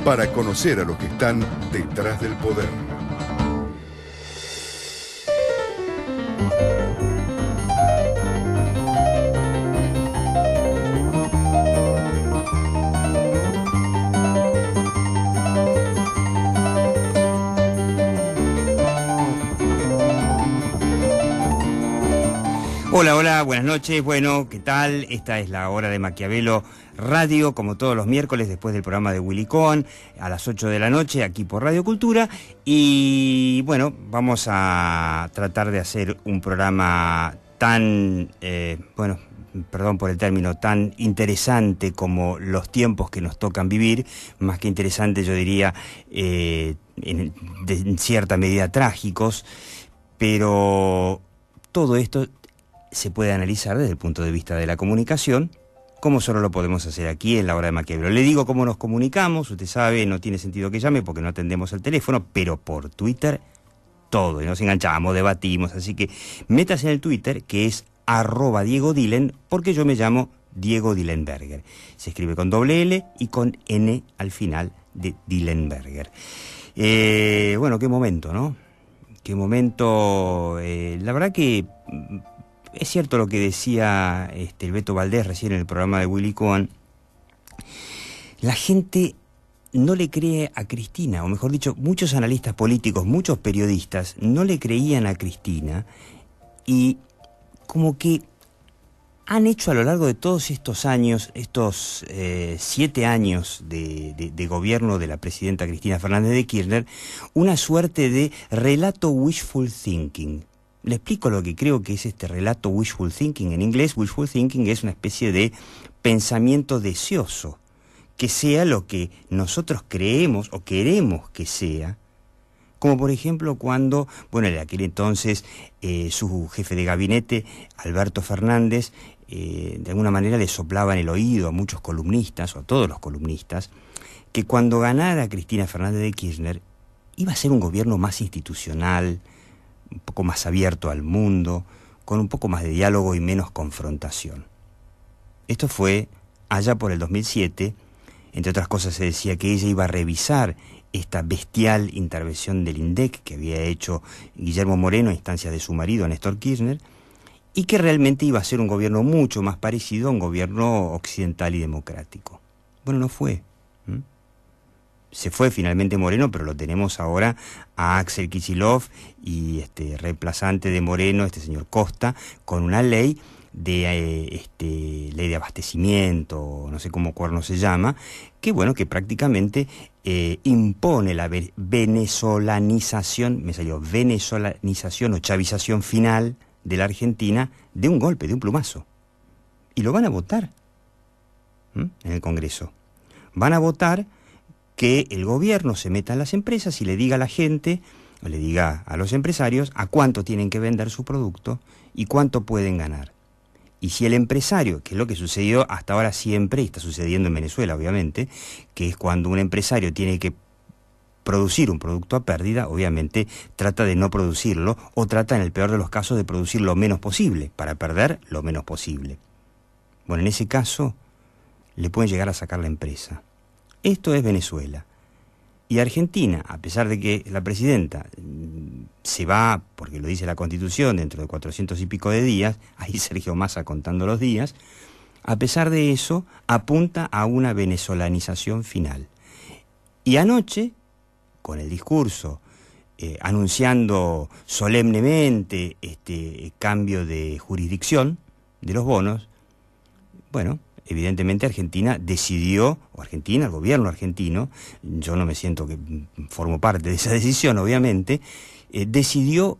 para conocer a los que están detrás del poder. Hola, hola, buenas noches. Bueno, ¿qué tal? Esta es la hora de Maquiavelo Radio, como todos los miércoles después del programa de Willy Cohen, a las 8 de la noche, aquí por Radio Cultura. Y bueno, vamos a tratar de hacer un programa tan, perdón por el término, tan interesante como los tiempos que nos tocan vivir, más que interesante yo diría en cierta medida trágicos, pero todo esto se puede analizar desde el punto de vista de la comunicación, como solo lo podemos hacer aquí en la hora de Maquiavelo. Le digo cómo nos comunicamos, usted sabe, no tiene sentido que llame porque no atendemos el teléfono, pero por Twitter todo, y nos enganchamos, debatimos, así que métase en el Twitter, que es @DiegoDilen, porque yo me llamo Diego Dilenberger. Se escribe con doble L y con N al final de Dilenberger. Bueno, qué momento, ¿no? Qué momento, la verdad que es cierto lo que decía el Beto Valdés recién en el programa de Willy Cohen. La gente no le cree a Cristina, o mejor dicho, muchos analistas políticos, muchos periodistas no le creían a Cristina y como que han hecho a lo largo de todos estos años, estos 7 años de gobierno de la presidenta Cristina Fernández de Kirchner, una suerte de relato wishful thinking. Le explico lo que creo que es este relato wishful thinking. En inglés, wishful thinking es una especie de pensamiento deseoso, que sea lo que nosotros creemos o queremos que sea, como por ejemplo cuando, bueno, en aquel entonces su jefe de gabinete, Alberto Fernández, de alguna manera le soplaba en el oído a muchos columnistas, o a todos los columnistas, que cuando ganara Cristina Fernández de Kirchner iba a ser un gobierno más institucional, un poco más abierto al mundo, con un poco más de diálogo y menos confrontación. Esto fue allá por el 2007, entre otras cosas se decía que ella iba a revisar esta bestial intervención del INDEC que había hecho Guillermo Moreno a instancias de su marido, Néstor Kirchner, y que realmente iba a ser un gobierno mucho más parecido a un gobierno occidental y democrático. Bueno, no fue. Se fue finalmente Moreno, pero lo tenemos ahora a Axel Kicillof y reemplazante de Moreno, este señor Costa, con una ley de abastecimiento, no sé cómo cuerno se llama, que bueno, que prácticamente impone la venezolanización, me salió venezolanización o chavización final de la Argentina de un golpe, de un plumazo. Y lo van a votar en el Congreso. Van a votar que el gobierno se meta en las empresas y le diga a la gente, o le diga a los empresarios, a cuánto tienen que vender su producto y cuánto pueden ganar. Y si el empresario, que es lo que sucedió hasta ahora siempre, y está sucediendo en Venezuela obviamente, que es cuando un empresario tiene que producir un producto a pérdida, obviamente trata de no producirlo, o trata en el peor de los casos de producir lo menos posible, para perder lo menos posible. Bueno, en ese caso le pueden llegar a sacar la empresa. Esto es Venezuela. Y Argentina, a pesar de que la presidenta se va, porque lo dice la Constitución, dentro de 400 y pico de días, ahí Sergio Massa contando los días, a pesar de eso, apunta a una venezolanización final. Y anoche, con el discurso anunciando solemnemente este cambio de jurisdicción de los bonos, bueno, evidentemente Argentina decidió, o Argentina, el gobierno argentino, yo no me siento que formo parte de esa decisión, obviamente, decidió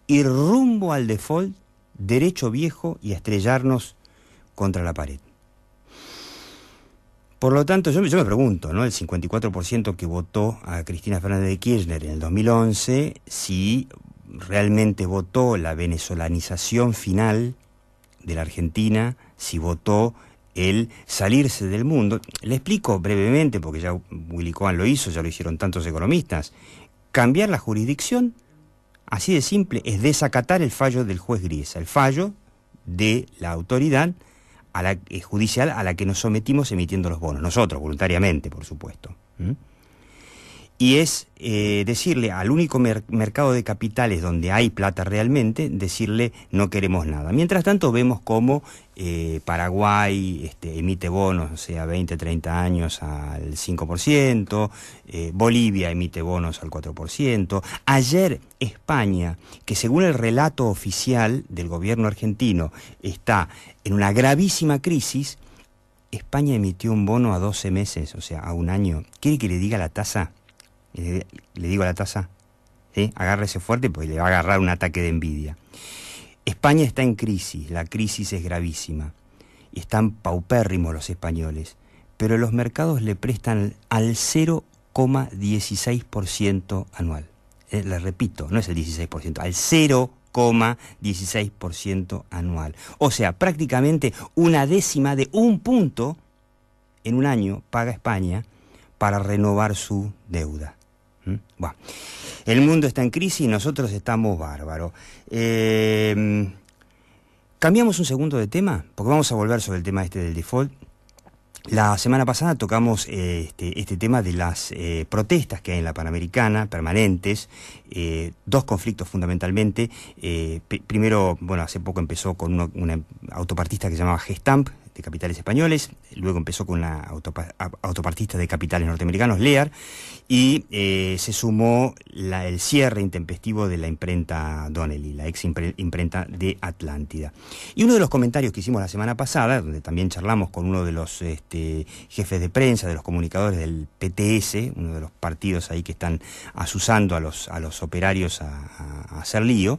ir rumbo al default, derecho viejo y a estrellarnos contra la pared. Por lo tanto, yo me pregunto, ¿no? El 54% que votó a Cristina Fernández de Kirchner en el 2011, si realmente votó la venezolanización final de la Argentina, si votó el salirse del mundo. Le explico brevemente, porque ya Willy Cohen lo hizo, ya lo hicieron tantos economistas. Cambiar la jurisdicción, así de simple, es desacatar el fallo del juez Griesa, el fallo de la autoridad judicial a la que nos sometimos emitiendo los bonos, nosotros, voluntariamente, por supuesto. y es decirle al único mercado de capitales donde hay plata realmente, decirle no queremos nada. Mientras tanto vemos cómo Paraguay emite bonos, o sea, 20, 30 años al 5%, Bolivia emite bonos al 4%. Ayer España, que según el relato oficial del gobierno argentino está en una gravísima crisis, España emitió un bono a 12 meses, o sea, a un año. ¿Quiere que le diga la tasa? Le digo la tasa, ¿sí? Agárrese fuerte porque le va a agarrar un ataque de envidia. España está en crisis, la crisis es gravísima. Están paupérrimos los españoles, pero los mercados le prestan al 0,16% anual. Le repito, no es el 16%, al 0,16% anual. O sea, prácticamente una décima de un punto en un año paga España para renovar su deuda. Bueno, el mundo está en crisis y nosotros estamos bárbaros. Cambiamos un segundo de tema, porque vamos a volver sobre el tema del default. La semana pasada tocamos este tema de las protestas que hay en la Panamericana, permanentes, dos conflictos fundamentalmente. Primero, bueno, hace poco empezó con una autopartista que se llamaba Gestamp, de capitales españoles, luego empezó con una autopartista de capitales norteamericanos, Lear, y se sumó el cierre intempestivo de la imprenta Donnelley, la ex imprenta de Atlántida. Y uno de los comentarios que hicimos la semana pasada, donde también charlamos con uno de los jefes de prensa, de los comunicadores del PTS, uno de los partidos ahí que están asusando a los operarios a hacer lío,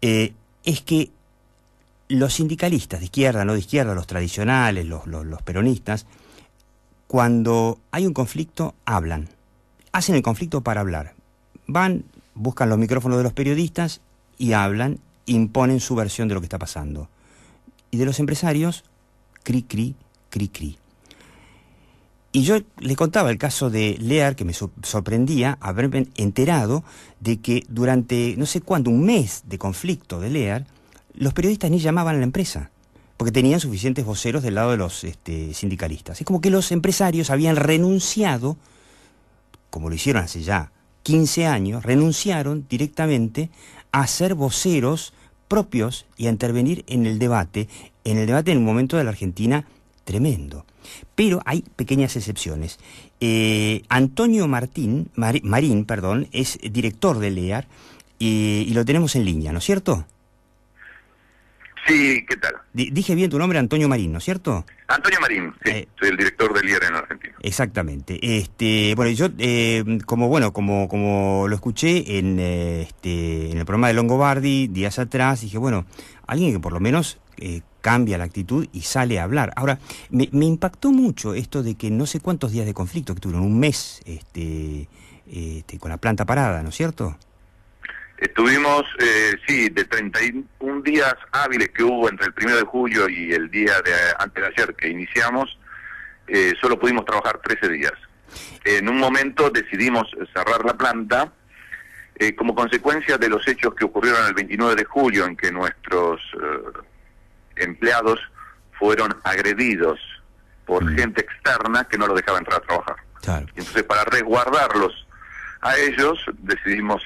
es que los sindicalistas de izquierda, no de izquierda, los tradicionales, los peronistas, cuando hay un conflicto, hablan. Hacen el conflicto para hablar. Van, buscan los micrófonos de los periodistas y hablan, imponen su versión de lo que está pasando. Y de los empresarios, cri, cri, cri, cri. Y yo le contaba el caso de Lear, que me sorprendía haberme enterado de que durante no sé cuánto, un mes de conflicto de Lear, los periodistas ni llamaban a la empresa, porque tenían suficientes voceros del lado de los sindicalistas. Es como que los empresarios habían renunciado, como lo hicieron hace ya 15 años, renunciaron directamente a ser voceros propios y a intervenir en el debate en un momento de la Argentina tremendo. Pero hay pequeñas excepciones. Antonio Marín, es director de Lear y lo tenemos en línea, ¿no es cierto? Sí, ¿qué tal? Dije bien tu nombre, Antonio Marín, ¿no es cierto? Antonio Marín, sí, soy el director del Lear en Argentina. Exactamente. Bueno, yo, como lo escuché en el programa de Longobardi días atrás, dije, bueno, alguien que por lo menos cambia la actitud y sale a hablar. Ahora, me impactó mucho esto de que no sé cuántos días de conflicto que tuvieron, un mes con la planta parada, ¿no es cierto? Estuvimos, de 31 días hábiles que hubo entre el 1 de julio y el día antes de ayer que iniciamos, solo pudimos trabajar 13 días. En un momento decidimos cerrar la planta como consecuencia de los hechos que ocurrieron el 29 de julio, en que nuestros empleados fueron agredidos por gente externa que no los dejaba entrar a trabajar. Claro. Entonces, para resguardarlos a ellos, decidimos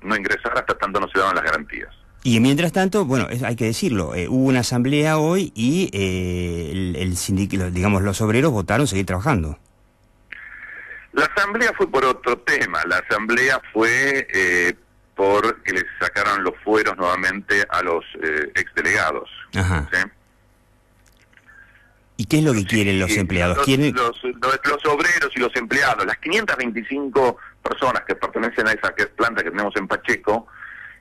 no ingresar hasta tanto no se daban las garantías. Y mientras tanto, bueno, hay que decirlo, hubo una asamblea hoy y digamos, los obreros votaron seguir trabajando. La asamblea fue por otro tema. La asamblea fue porque les sacaron los fueros nuevamente a los exdelegados. Ajá. ¿Sí? ¿Y qué es lo que quieren los empleados? Los obreros y los empleados, las 525 personas que pertenecen a esa planta que tenemos en Pacheco,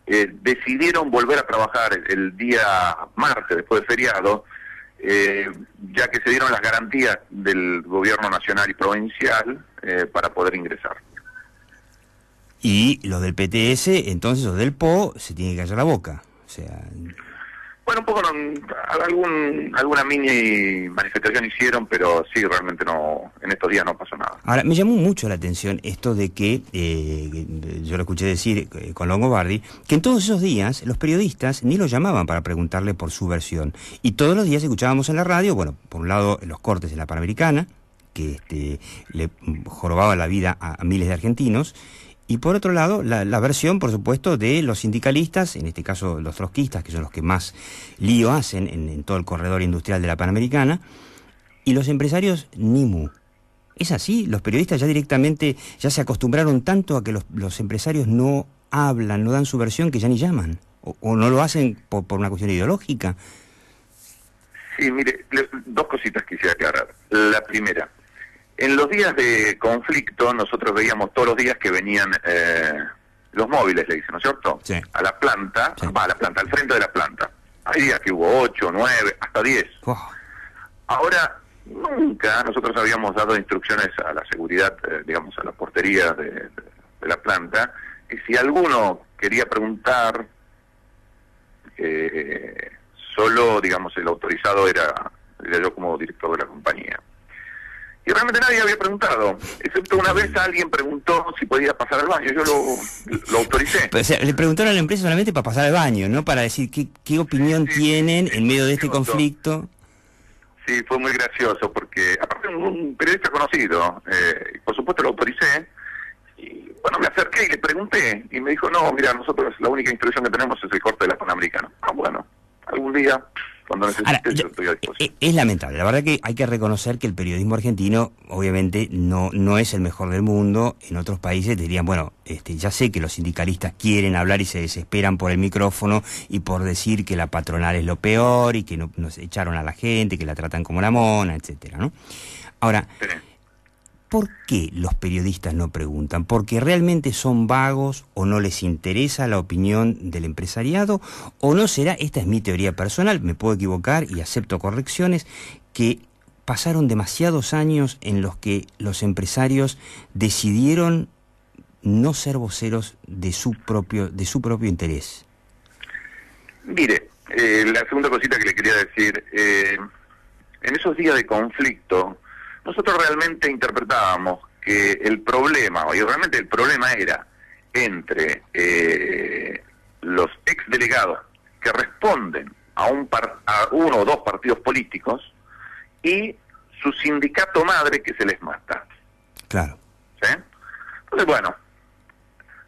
decidieron volver a trabajar el día martes, después de feriado, ya que se dieron las garantías del gobierno nacional y provincial para poder ingresar. Y los del PTS, entonces los del PO, se tienen que callar la boca. O sea... Bueno, un poco alguna mini manifestación hicieron, pero sí, realmente no, en estos días no pasó nada. Ahora, me llamó mucho la atención esto de que, yo lo escuché decir con Longobardi, que en todos esos días los periodistas ni lo llamaban para preguntarle por su versión. Y todos los días escuchábamos en la radio, bueno, por un lado los cortes en la Panamericana, que le jorobaba la vida a miles de argentinos. Y por otro lado, la versión, por supuesto, de los sindicalistas, en este caso los trotskistas, que son los que más lío hacen en todo el corredor industrial de la Panamericana, y los empresarios ni mu. ¿Es así? Los periodistas ya directamente ya se acostumbraron tanto a que los empresarios no hablan, no dan su versión, que ya ni llaman. O no lo hacen por una cuestión ideológica. Sí, mire, dos cositas quisiera aclarar. La primera, en los días de conflicto nosotros veíamos todos los días que venían los móviles, le dicen, ¿no es cierto? Sí. A la planta, Sí. a la planta, al frente de la planta. Hay días que hubo 8, 9, hasta 10. Oh. Ahora, nunca nosotros habíamos dado instrucciones a la seguridad, digamos, a la portería de la planta, que si alguno quería preguntar, solo, digamos, el autorizado era yo como director de la compañía. Y realmente nadie había preguntado, excepto una vez alguien preguntó si podía pasar al baño, yo lo autoricé. Pero, o sea, le preguntaron a la empresa solamente para pasar al baño, no para decir qué opinión tienen en medio de este conflicto. Sí, fue muy gracioso, porque aparte un periodista conocido, por supuesto lo autoricé, y bueno, me acerqué y le pregunté, y me dijo, no, mira, nosotros la única instrucción que tenemos es el corte de la Panamericana. Ah, bueno, algún día, cuando necesites, yo estoy a disposición. Es lamentable, la verdad que hay que reconocer que el periodismo argentino obviamente no es el mejor del mundo. En otros países dirían, bueno, ya sé que los sindicalistas quieren hablar y se desesperan por el micrófono y por decir que la patronal es lo peor y que nos echaron a la gente, que la tratan como la mona, etcétera, ¿no? Ahora, Sí. ¿por qué los periodistas no preguntan? ¿Porque realmente son vagos o no les interesa la opinión del empresariado? ¿O no será, esta es mi teoría personal, me puedo equivocar y acepto correcciones, que pasaron demasiados años en los que los empresarios decidieron no ser voceros de su propio interés? Mire, la segunda cosita que le quería decir, en esos días de conflicto, nosotros realmente interpretábamos que el problema, y realmente el problema era entre los exdelegados que responden a uno o dos partidos políticos y su sindicato madre que se les mata. Claro. ¿Sí? Entonces, bueno,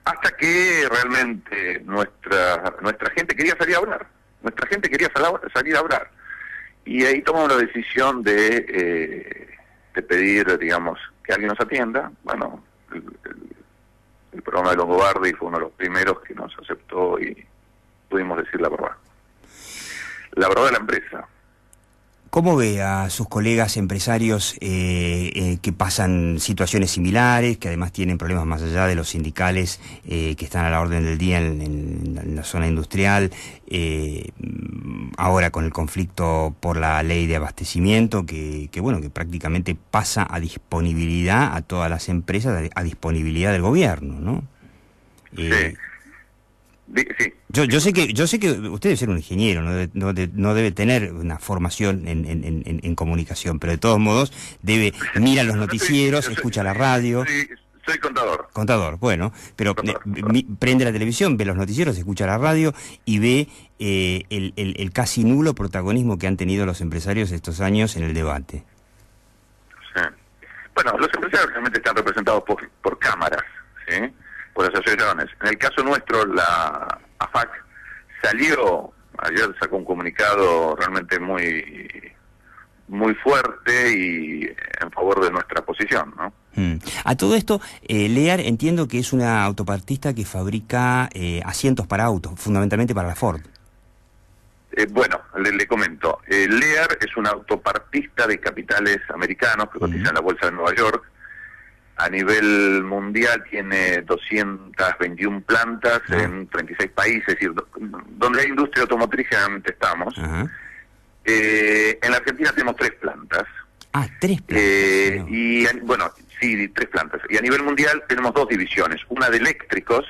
hasta que realmente nuestra gente quería salir a hablar. Nuestra gente quería salir a hablar. Y ahí tomamos la decisión de pedir, digamos, que alguien nos atienda. Bueno, el programa de Longobardi fue uno de los primeros que nos aceptó y pudimos decir la verdad. La verdad de la empresa. ¿Cómo ve a sus colegas empresarios que pasan situaciones similares, que además tienen problemas más allá de los sindicales que están a la orden del día en la zona industrial, ahora con el conflicto por la ley de abastecimiento, que prácticamente pasa a disponibilidad a todas las empresas, a disponibilidad del gobierno, ¿no? Sí. Sí. Yo sé que usted debe ser un ingeniero, no debe tener una formación en comunicación, pero de todos modos mira los noticieros, escucha la radio. Soy contador. Contador, bueno, pero Contador. Prende la televisión, ve los noticieros, escucha la radio y ve el casi nulo protagonismo que han tenido los empresarios estos años en el debate. Sí. Bueno, los empresarios realmente están representados por cámaras, ¿sí? Por asociaciones. En el caso nuestro, la AFAC ayer sacó un comunicado realmente muy fuerte y en favor de nuestra posición, ¿no? A todo esto, Lear entiendo que es una autopartista que fabrica asientos para autos, fundamentalmente para la Ford. Bueno, le comento. Lear es una autopartista de capitales americanos que cotiza en la Bolsa de Nueva York. A nivel mundial tiene 221 plantas en 36 países, es decir, donde hay industria automotriz generalmente estamos. En la Argentina tenemos 3 plantas. Ah, 3 plantas. Sí, 3 plantas. Y a nivel mundial tenemos 2 divisiones, una de eléctricos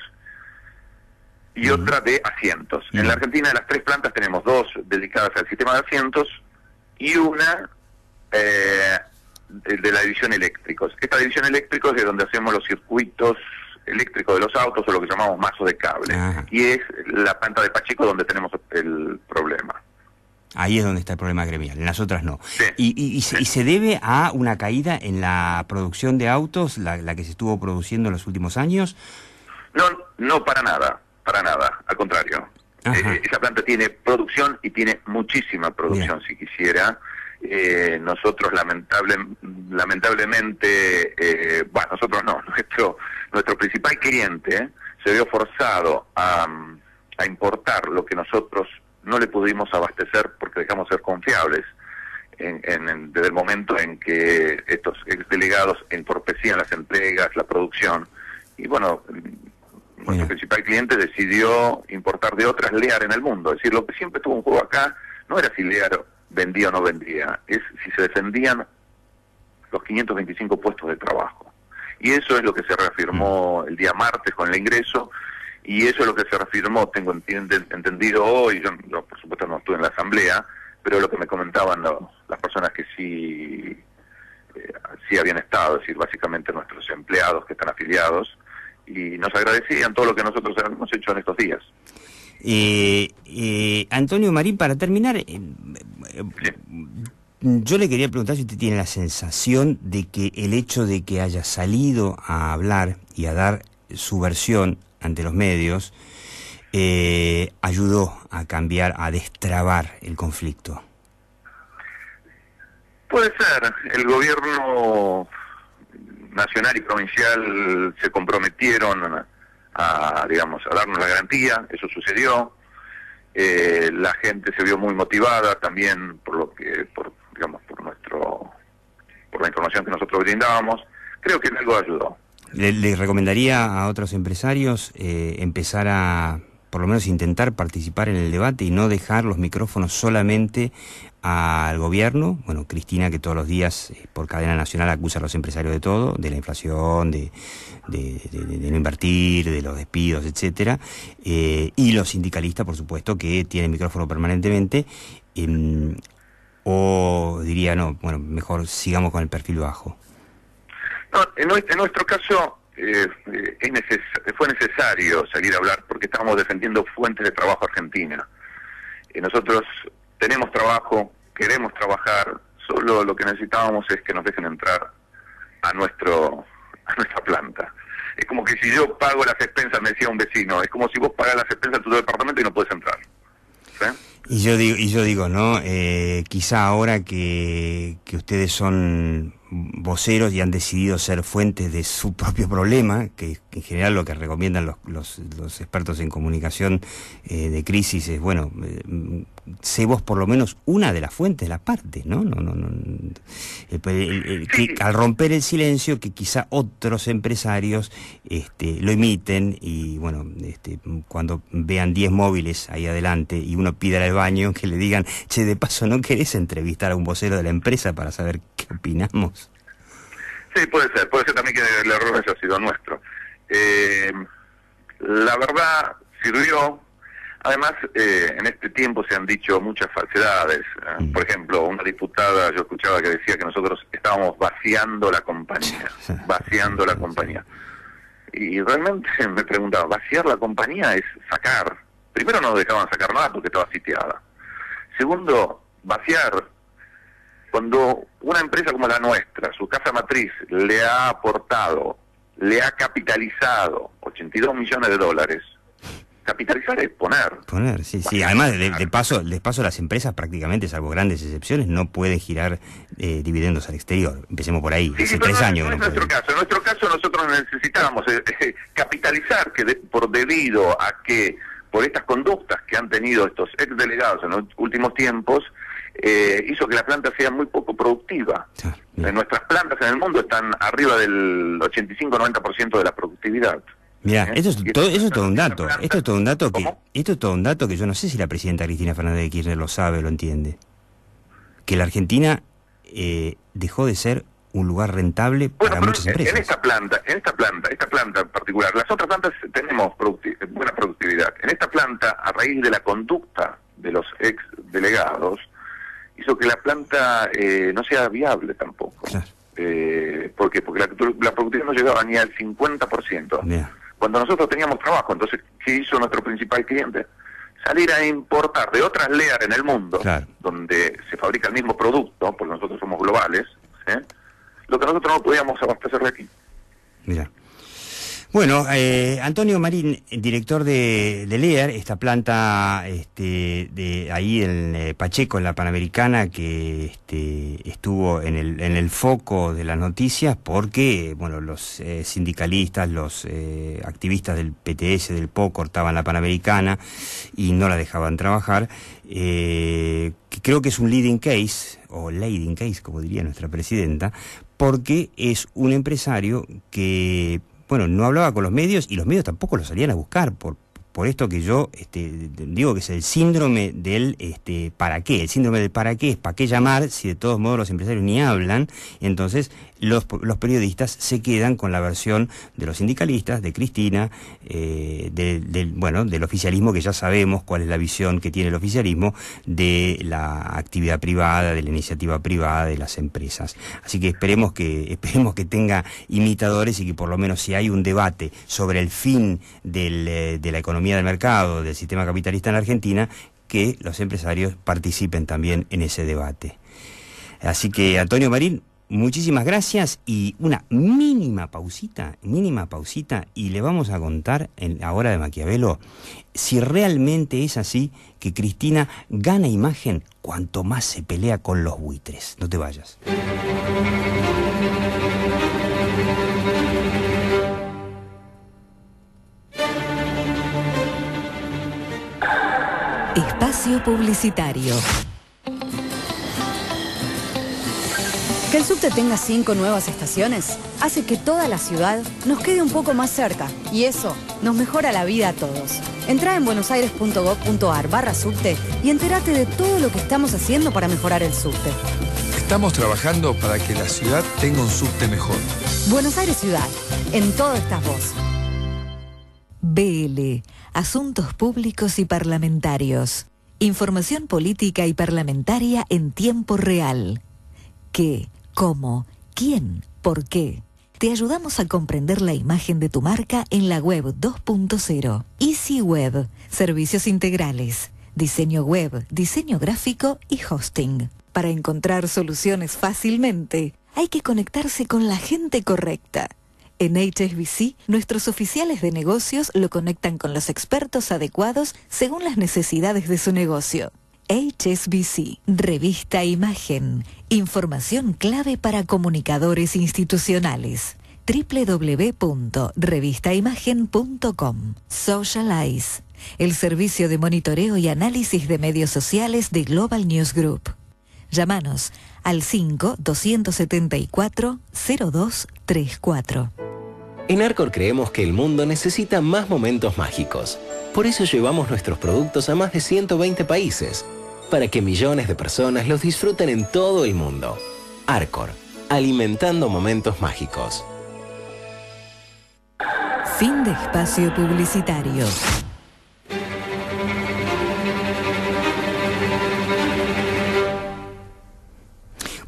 y otra de asientos. En la Argentina de las 3 plantas tenemos 2 dedicadas al sistema de asientos y una de la división eléctricos. Esta división eléctricos es donde hacemos los circuitos eléctricos de los autos o lo que llamamos mazo de cable. Y es la planta de Pacheco donde tenemos el problema. Ahí es donde está el problema gremial, en las otras no. Sí. ¿Y se debe a una caída en la producción de autos, la que se estuvo produciendo en los últimos años? No, no para nada, al contrario. Esa planta tiene producción y tiene muchísima producción, si quisiera. Nosotros lamentablemente, bueno, nosotros no, nuestro principal cliente se vio forzado a importar lo que nosotros no le pudimos abastecer porque dejamos de ser confiables desde el momento en que estos exdelegados entorpecían las entregas, la producción. Y bueno, nuestro principal cliente decidió importar de otras Lear en el mundo. Es decir, lo que siempre tuvo un juego acá no era si Lear vendía o no vendía, es si se defendían los 525 puestos de trabajo. Y eso es lo que se reafirmó el día martes con el ingreso, y eso es lo que se reafirmó, tengo entendido hoy, yo por supuesto no estuve en la asamblea, pero lo que me comentaban las personas que sí habían estado, es decir, básicamente nuestros empleados que están afiliados, y nos agradecían todo lo que nosotros hemos hecho en estos días. Antonio Marín, para terminar, yo le quería preguntar si usted tiene la sensación de que el hecho de que haya salido a hablar y a dar su versión ante los medios ayudó a cambiar, a destrabar el conflicto. Puede ser. El gobierno nacional y provincial se comprometieron a darnos la garantía. Eso sucedió. La gente se vio muy motivada también por la información que nosotros brindábamos. Creo que en algo ayudó. ¿Le recomendaría a otros empresarios empezar a, por lo menos, intentar participar en el debate y no dejar los micrófonos solamente al gobierno? Bueno, Cristina, que todos los días por cadena nacional acusa a los empresarios de todo, de la inflación, de no invertir, de los despidos, etcétera, y los sindicalistas, por supuesto, que tienen micrófono permanentemente, o diría, no, bueno, mejor sigamos con el perfil bajo. No, en nuestro caso fue necesario salir a hablar porque estábamos defendiendo fuentes de trabajo argentina. Nosotros tenemos trabajo, queremos trabajar, solo lo que necesitábamos es que nos dejen entrar a nuestra planta. Es como que si yo pago las expensas, me decía un vecino, es como si vos pagas las expensas de tu departamento y no puedes entrar. ¿Sí? Y yo digo, ¿no? Quizá ahora que ustedes son voceros y han decidido ser fuentes de su propio problema, que en general lo que recomiendan los expertos en comunicación de crisis es, bueno, sé vos por lo menos una de las fuentes de la parte, ¿no? Que al romper el silencio, que quizá otros empresarios lo imiten y, bueno, cuando vean 10 móviles ahí adelante y uno pida al baño, que le digan, che, de paso, ¿no querés entrevistar a un vocero de la empresa para saber qué opinamos? Sí, puede ser también que el error haya sido nuestro. La verdad sirvió. Además, en este tiempo se han dicho muchas falsedades. Por ejemplo, una diputada, yo escuchaba que decía que nosotros estábamos vaciando la compañía. Y realmente me preguntaba, ¿vaciar la compañía es sacar? Primero, no dejaban sacar nada porque estaba sitiada. Segundo, vaciar. Cuando una empresa como la nuestra, su casa matriz, le ha aportado, le ha capitalizado $82 millones, capitalizar es poner. Sí. Además, de paso, las empresas prácticamente, salvo grandes excepciones, no pueden girar dividendos al exterior. Empecemos por ahí. Hace 3 años. En nuestro caso nosotros necesitamos capitalizar, que debido a que por estas conductas que han tenido estos exdelegados en los últimos tiempos, hizo que la planta sea muy poco productiva. Nuestras plantas en el mundo están arriba del 85-90% de la productividad. Mira, esto es todo un dato. Esto es todo un dato que yo no sé si la presidenta Cristina Fernández de Kirchner lo sabe o lo entiende. Que la Argentina dejó de ser un lugar rentable para muchas empresas. En esta planta en particular, las otras plantas tenemos buena productividad. En esta planta, a raíz de la conducta de los ex delegados, hizo que la planta no sea viable tampoco. Claro. ¿Por qué? Porque la productividad no llegaba ni al 50%. Yeah. Cuando nosotros teníamos trabajo, entonces, ¿qué hizo nuestro principal cliente? salir a importar de otras Lear en el mundo, claro, donde se fabrica el mismo producto, porque nosotros somos globales, ¿sí? Lo que nosotros no podíamos abastecer de aquí. Mira. Bueno, Antonio Marín, director de Lear, esta planta de ahí en Pacheco, en la Panamericana, que estuvo en el foco de las noticias porque, bueno, los sindicalistas, los activistas del PTS, del PO, cortaban la Panamericana y no la dejaban trabajar. Que creo que es un leading case, o leading case, como diría nuestra presidenta, porque es un empresario que, bueno, no hablaba con los medios y los medios tampoco lo salían a buscar por esto que yo digo que es el síndrome del ¿para qué? El síndrome del ¿para qué? Es ¿para qué llamar si de todos modos los empresarios ni hablan? Entonces los periodistas se quedan con la versión de los sindicalistas, de Cristina, del oficialismo, que ya sabemos cuál es la visión que tiene el oficialismo de la actividad privada, de la iniciativa privada, de las empresas. Así que esperemos que tenga imitadores y que por lo menos si hay un debate sobre el fin de la economía del mercado, del sistema capitalista en la Argentina, que los empresarios participen también en ese debate. Así que, Antonio Marín, muchísimas gracias, y una mínima pausita, y le vamos a contar en la hora de Maquiavelo si realmente es así que Cristina gana imagen cuanto más se pelea con los buitres. No te vayas. Espacio publicitario. Que el subte tenga 5 nuevas estaciones hace que toda la ciudad nos quede un poco más cerca, y eso nos mejora la vida a todos. Entrá en buenosaires.gov.ar/subte y entérate de todo lo que estamos haciendo para mejorar el subte. Estamos trabajando para que la ciudad tenga un subte mejor. Buenos Aires Ciudad, en todo estás vos. BL, Asuntos Públicos y Parlamentarios. Información política y parlamentaria en tiempo real. ¿Qué? ¿Cómo? ¿Quién? ¿Por qué? Te ayudamos a comprender la imagen de tu marca en la web 2.0. Easy Web, servicios integrales, diseño web, diseño gráfico y hosting. Para encontrar soluciones fácilmente, hay que conectarse con la gente correcta. En HSBC, nuestros oficiales de negocios lo conectan con los expertos adecuados según las necesidades de su negocio. HSBC, Revista Imagen, información clave para comunicadores institucionales. www.revistaimagen.com. Socialize, el servicio de monitoreo y análisis de medios sociales de Global News Group. Llámanos al 5-274-0234. En Arcor creemos que el mundo necesita más momentos mágicos. Por eso llevamos nuestros productos a más de 120 países, para que millones de personas los disfruten en todo el mundo. Arcor, alimentando momentos mágicos. Fin de espacio publicitario.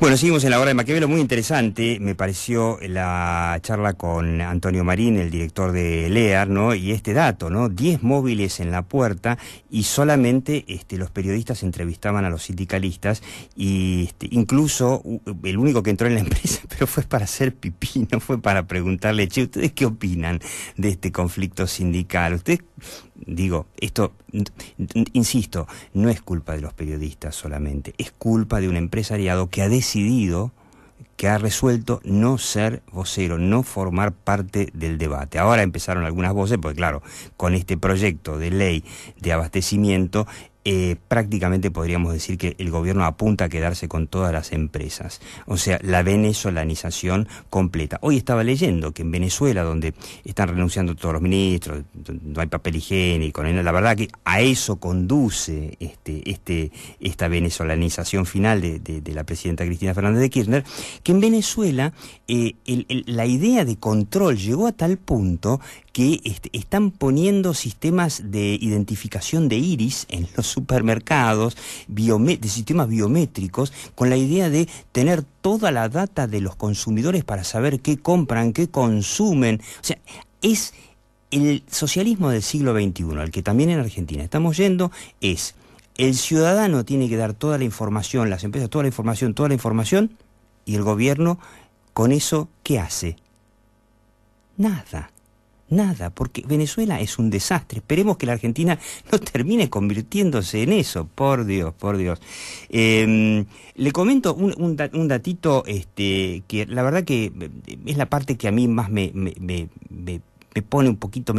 Bueno, seguimos en la hora de Maquiavelo, muy interesante, me pareció la charla con Antonio Marín, el director de Lear, ¿no? Y este dato, ¿no? 10 móviles en la puerta y solamente los periodistas entrevistaban a los sindicalistas y incluso el único que entró en la empresa, pero fue para hacer pipí, no fue para preguntarle, che, ¿ustedes qué opinan de este conflicto sindical? Ustedes, digo, esto, insisto, no es culpa de los periodistas solamente, es culpa de un empresariado que ha decidido, que ha resuelto no ser vocero, no formar parte del debate. Ahora empezaron algunas voces, porque claro, con este proyecto de ley de abastecimiento, prácticamente podríamos decir que el gobierno apunta a quedarse con todas las empresas. O sea, la venezolanización completa. Hoy estaba leyendo que en Venezuela, donde están renunciando todos los ministros, no hay papel higiénico, la verdad que a eso conduce esta venezolanización final de la presidenta Cristina Fernández de Kirchner, que en Venezuela la idea de control llegó a tal punto que están poniendo sistemas de identificación de iris en los supermercados, de sistemas biométricos, con la idea de tener toda la data de los consumidores para saber qué compran, qué consumen. O sea, es el socialismo del siglo XXI, al que también en Argentina estamos yendo, es el ciudadano tiene que dar toda la información, las empresas toda la información, y el gobierno con eso, ¿qué hace? Nada, porque Venezuela es un desastre. Esperemos que la Argentina no termine convirtiéndose en eso, por Dios. Le comento un datito que la verdad que es la parte que a mí más me pone un poquito,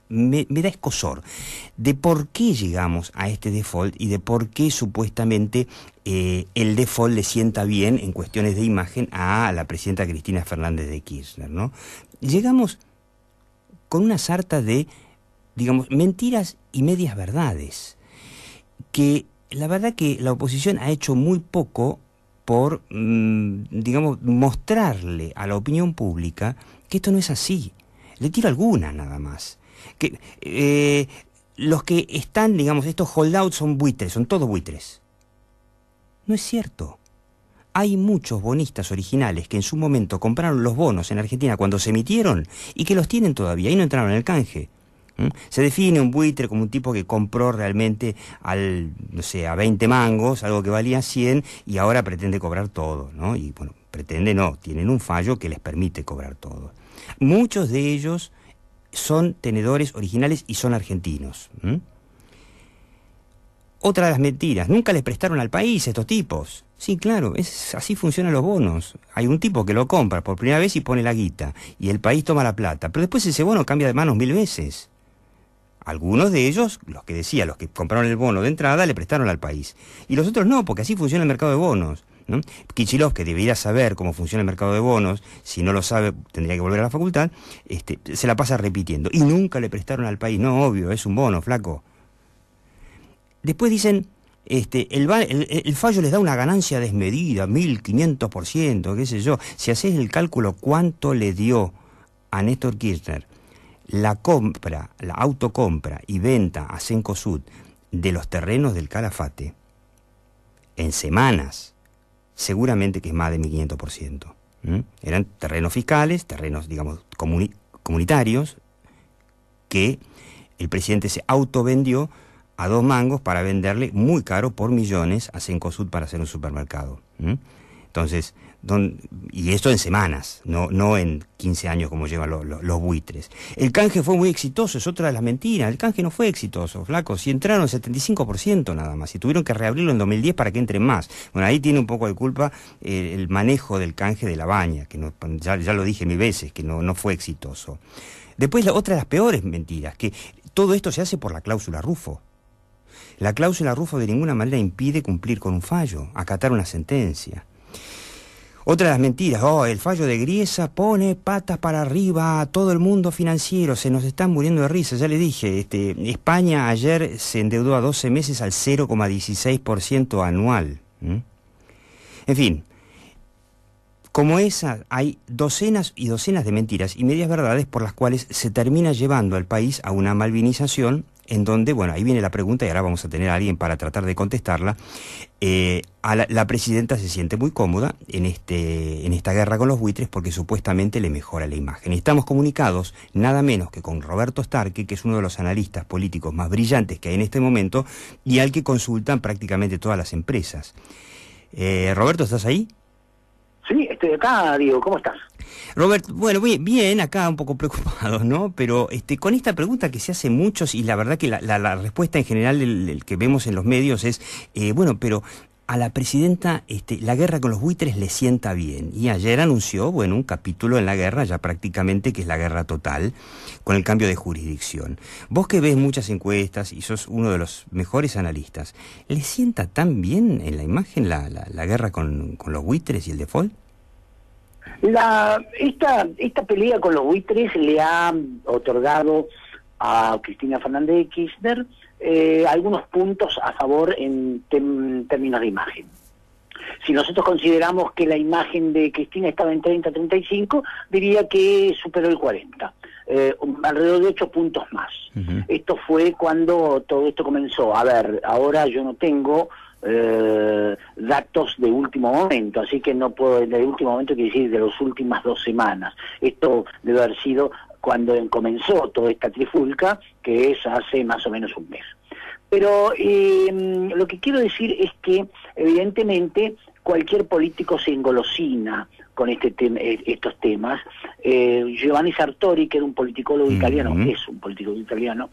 me da escozor, de por qué llegamos a este default y de por qué supuestamente el default le sienta bien en cuestiones de imagen a la presidenta Cristina Fernández de Kirchner, ¿no? Llegamos con una sarta de, digamos, mentiras y medias verdades, que la verdad que la oposición ha hecho muy poco por, digamos, mostrarle a la opinión pública que esto no es así. Le tiro algunas nada más. Que los que están, digamos, estos holdouts son buitres, son todos buitres. No es cierto. Hay muchos bonistas originales que en su momento compraron los bonos en Argentina cuando se emitieron y que los tienen todavía y no entraron en el canje. Se define un buitre como un tipo que compró realmente no sé, a 20 mangos, algo que valía 100 y ahora pretende cobrar todo, ¿no? Y bueno, pretende no, tienen un fallo que les permite cobrar todo. Muchos de ellos son tenedores originales y son argentinos. Otra de las mentiras, nunca les prestaron al país estos tipos. Sí, claro, así funcionan los bonos. Hay un tipo que lo compra por primera vez y pone la guita, y el país toma la plata, pero después ese bono cambia de manos 1000 veces. Algunos de ellos, los que compraron el bono de entrada, le prestaron al país. Y los otros no, porque así funciona el mercado de bonos, ¿no? Kicillof, que debería saber cómo funciona el mercado de bonos, si no lo sabe tendría que volver a la facultad, se la pasa repitiendo. Y nunca le prestaron al país. No, obvio, es un bono, flaco. Después dicen, el fallo les da una ganancia desmedida, 1500%, qué sé yo. Si haces el cálculo cuánto le dio a Néstor Kirchner la autocompra y venta a Cencosud de los terrenos del Calafate, en semanas, seguramente que es más de 1500%. Eran terrenos fiscales, terrenos, digamos, comunitarios, que el presidente se autovendió a 2 mangos para venderle muy caro por millones a Cencosud para hacer un supermercado. Entonces, y esto en semanas, no en 15 años como llevan los buitres. El canje fue muy exitoso, es otra de las mentiras. El canje no fue exitoso, flaco. Si entraron el 75% nada más, y tuvieron que reabrirlo en 2010 para que entren más. Bueno, ahí tiene un poco de culpa el manejo del canje de La Baña, que no, ya lo dije 1000 veces, que no fue exitoso. Después, otra de las peores mentiras, que todo esto se hace por la cláusula Rufo. La cláusula Rufo de ninguna manera impide cumplir con un fallo, acatar una sentencia. Otra de las mentiras, el fallo de Griesa pone patas para arriba a todo el mundo financiero, se nos están muriendo de risa, ya le dije, España ayer se endeudó a 12 meses al 0,16% anual. En fin, como esa, hay docenas y docenas de mentiras y medias verdades por las cuales se termina llevando al país a una malvinización en donde, bueno, ahí viene la pregunta y ahora vamos a tener a alguien para tratar de contestarla. La presidenta se siente muy cómoda en esta guerra con los buitres porque supuestamente le mejora la imagen. Estamos comunicados nada menos que con Roberto Starke, que es uno de los analistas políticos más brillantes que hay en este momento y al que consultan prácticamente todas las empresas. Roberto, ¿estás ahí? Sí, estoy acá, Diego, ¿cómo estás? Robert, bueno, bien, acá un poco preocupados, ¿no? Pero con esta pregunta que se hace muchos, y la verdad que la respuesta en general el que vemos en los medios es, bueno, pero a la presidenta la guerra con los buitres le sienta bien. Y ayer anunció, bueno, un capítulo en la guerra, ya prácticamente, que es la guerra total, con el cambio de jurisdicción. Vos que ves muchas encuestas y sos uno de los mejores analistas, ¿le sienta tan bien en la imagen la guerra con los buitres y el default? Esta pelea con los buitres le ha otorgado a Cristina Fernández de Kirchner algunos puntos a favor en términos de imagen. Si nosotros consideramos que la imagen de Cristina estaba en 30-35, diría que superó el 40, alrededor de 8 puntos más. Esto fue cuando todo esto comenzó. A ver, ahora yo no tengo datos de último momento, así que no puedo, de último momento quiere decir de las últimas 2 semanas. Esto debe haber sido cuando comenzó toda esta trifulca, que es hace más o menos un mes. Pero lo que quiero decir es que, evidentemente, cualquier político se engolosina con estos temas. Giovanni Sartori, que era un politicólogo italiano, es un politicólogo italiano,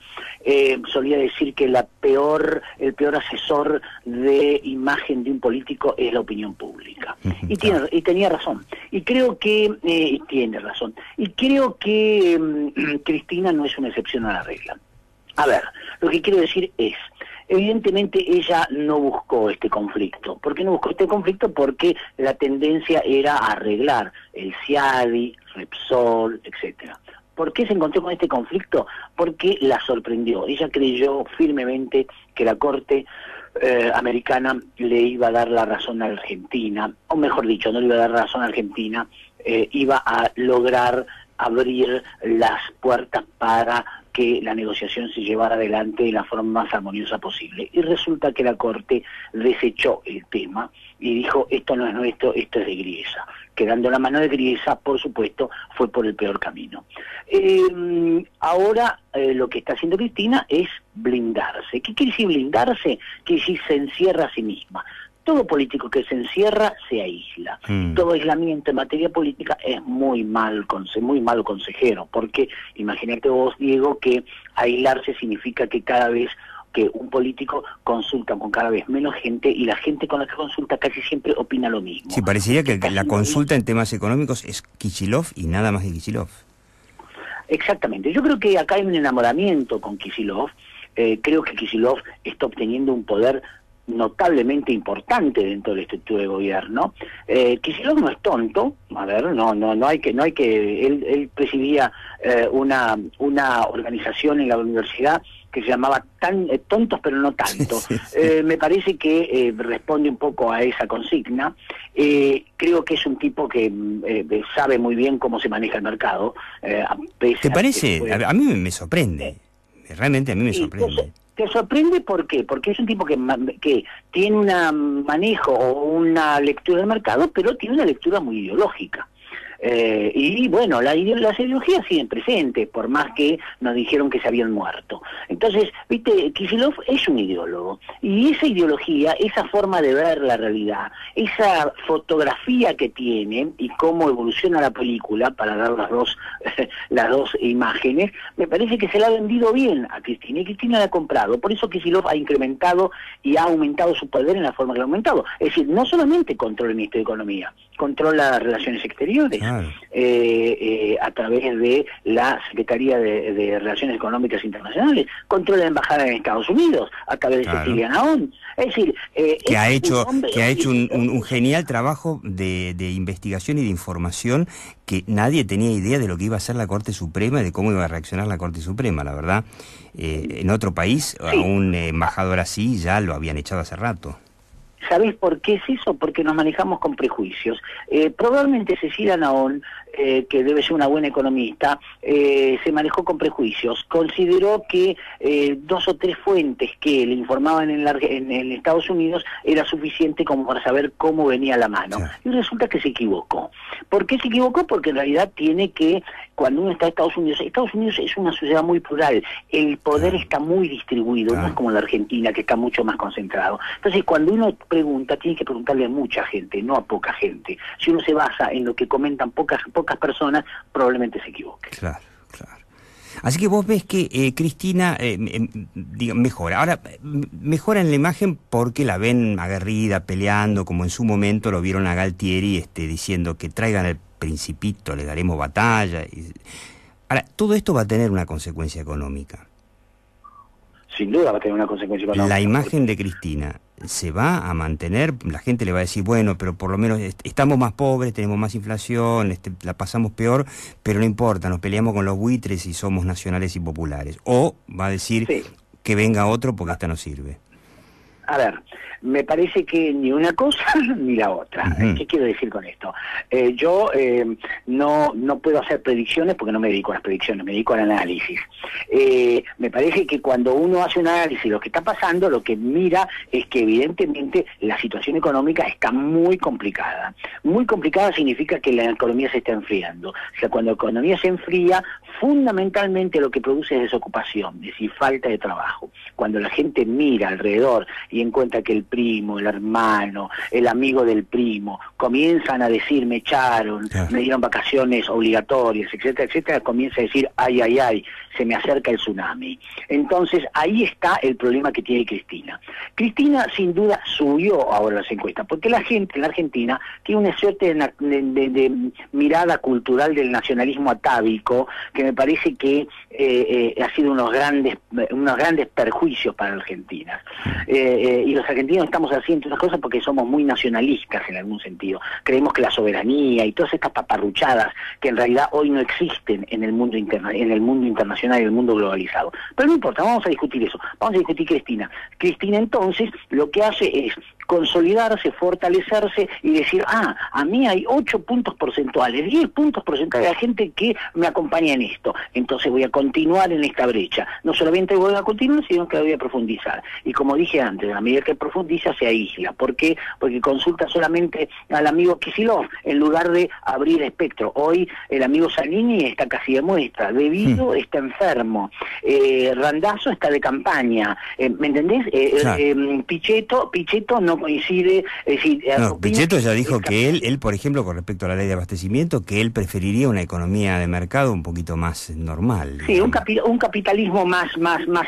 solía decir que el peor asesor de imagen de un político es la opinión pública. Y tenía razón. Y creo que tiene razón. Y creo que Cristina no es una excepción a la regla. A ver, lo que quiero decir es, evidentemente ella no buscó este conflicto. ¿Por qué no buscó este conflicto? Porque la tendencia era arreglar el CIADI, Repsol, etcétera. ¿Por qué se encontró con este conflicto? Porque la sorprendió. Ella creyó firmemente que la Corte americana le iba a dar la razón a Argentina, o mejor dicho, no le iba a dar la razón a Argentina, iba a lograr abrir las puertas para que la negociación se llevara adelante de la forma más armoniosa posible. Y resulta que la Corte desechó el tema y dijo, esto no es nuestro, esto es de Griesa. Quedando la mano de Griesa, por supuesto, fue por el peor camino. Ahora lo que está haciendo Cristina es blindarse. ¿Qué quiere decir blindarse? Quiere decir se encierra a sí misma. Todo político que se encierra se aísla. Todo aislamiento en materia política es muy mal consejero, porque imagínate vos, Diego, que aislarse significa que cada vez que un político consulta con cada vez menos gente y la gente con la que consulta casi siempre opina lo mismo. Sí, parecería que la consulta en temas económicos es Kicillof y nada más de Kicillof. Exactamente. Yo creo que acá hay un enamoramiento con Kicillof. Creo que Kicillof está obteniendo un poder notablemente importante dentro de la estructura de gobierno. Kicillof no es tonto, a ver, no hay que él presidía una organización en la universidad que se llamaba Tontos pero no tanto. Me parece que responde un poco a esa consigna. Creo que es un tipo que sabe muy bien cómo se maneja el mercado. ¿Te parece? A mí me sorprende. Realmente a mí me sorprende. ¿Te sorprende por qué? Porque es un tipo que tiene un manejo o una lectura del mercado, pero tiene una lectura muy ideológica. Y bueno, las ideologías siguen presentes, por más que nos dijeron que se habían muerto. Entonces, viste, Kicillof es un ideólogo, y esa ideología, esa forma de ver la realidad, esa fotografía que tiene y cómo evoluciona la película, para dar las dos imágenes, me parece que se la ha vendido bien a Cristina, y Cristina la ha comprado. Por eso Kicillof ha incrementado y ha aumentado su poder en la forma que lo ha aumentado. Es decir, no solamente controla el Ministerio de Economía, controla las relaciones exteriores, a través de la Secretaría de Relaciones Económicas Internacionales, controla la Embajada en Estados Unidos, a través de Cecilia Naón. Es decir, que ha hecho un genial trabajo de investigación y de información, que nadie tenía idea de lo que iba a hacer la Corte Suprema y de cómo iba a reaccionar la Corte Suprema, la verdad. En otro país, a un embajador así ya lo habían echado hace rato. ¿Sabés por qué es eso? Porque nos manejamos con prejuicios. Probablemente Cecilia Naón, que debe ser una buena economista, se manejó con prejuicios. Consideró que 2 o 3 fuentes que le informaban en Estados Unidos era suficiente como para saber cómo venía la mano. Y resulta que se equivocó. ¿Por qué se equivocó? Porque en realidad tiene que, cuando uno está en Estados Unidos es una sociedad muy plural, el poder está muy distribuido, no es como la Argentina, que está mucho más concentrado. Entonces, cuando uno pregunta, tiene que preguntarle a mucha gente, no a poca gente. Si uno se basa en lo que comentan pocas personas, probablemente se equivoque. Claro. Así que vos ves que Cristina mejora. Ahora, mejora en la imagen porque la ven aguerrida, peleando, como en su momento lo vieron a Galtieri diciendo que traigan el Principito, le daremos batalla. Ahora, todo esto va a tener una consecuencia económica. Sin duda va a tener una consecuencia económica. La imagen de Cristina se va a mantener, la gente le va a decir, bueno, pero por lo menos estamos más pobres, tenemos más inflación, la pasamos peor, pero no importa, nos peleamos con los buitres y somos nacionales y populares. O va a decir que venga otro porque esta no sirve. A ver, me parece que ni una cosa ni la otra. ¿Qué quiero decir con esto? Yo no puedo hacer predicciones porque no me dedico a las predicciones, me dedico al análisis. Me parece que cuando uno hace un análisis de lo que está pasando, lo que mira es que evidentemente la situación económica está muy complicada. Muy complicada significa que la economía se está enfriando. O sea, cuando la economía se enfría, fundamentalmente lo que produce es desocupación, es decir, falta de trabajo. Cuando la gente mira alrededor y encuentra que el primo, el hermano, el amigo del primo comienzan a decir me echaron, me dieron vacaciones obligatorias, etcétera, etcétera, comienza a decir ay, ay, ay, se me acerca el tsunami. Entonces ahí está el problema que tiene Cristina. Cristina sin duda subió ahora las encuestas, porque la gente en la Argentina tiene una suerte de mirada cultural del nacionalismo atávico que me parece que ha sido unos grandes perjuicios para la Argentina. Y los argentinos estamos haciendo estas cosas porque somos muy nacionalistas en algún sentido. Creemos que la soberanía y todas estas paparruchadas que en realidad hoy no existen en el mundo internacional y el mundo globalizado. Pero no importa, vamos a discutir eso. Vamos a discutir Cristina. Cristina entonces lo que hace es consolidarse, fortalecerse y decir, a mí hay 8 puntos porcentuales, 10 puntos porcentuales de la gente que me acompaña en esto. Entonces voy a continuar en esta brecha. No solamente voy a continuar, sino que la voy a profundizar. Y como dije antes, a medida que profundiza se aísla. ¿Por qué? Porque consulta solamente al amigo Kicillof en lugar de abrir el espectro. Hoy el amigo Zanini está casi de muestra. De Vido está enfermo. Randazzo está de campaña. ¿Me entendés? Claro. Pichetto no coincide. Es decir, Pichetto ya dijo que él, por ejemplo, con respecto a la ley de abastecimiento, que él preferiría una economía de mercado un poquito más normal. Sí, un capitalismo más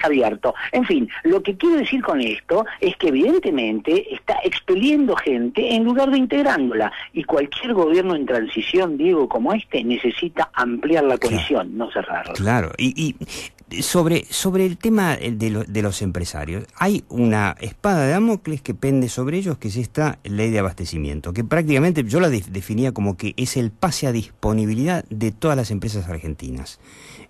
abierto. En fin, lo que quiero decir con esto es que evidentemente está expeliendo gente en lugar de integrándola. Y cualquier gobierno en transición, Diego, como este, necesita ampliar la coalición, no cerrarla. Claro, y sobre el tema de los empresarios, hay una espada de Damocles que pende sobre ellos, que es esta ley de abastecimiento, que prácticamente yo la definía como que es el pase a disponibilidad de todas las empresas argentinas.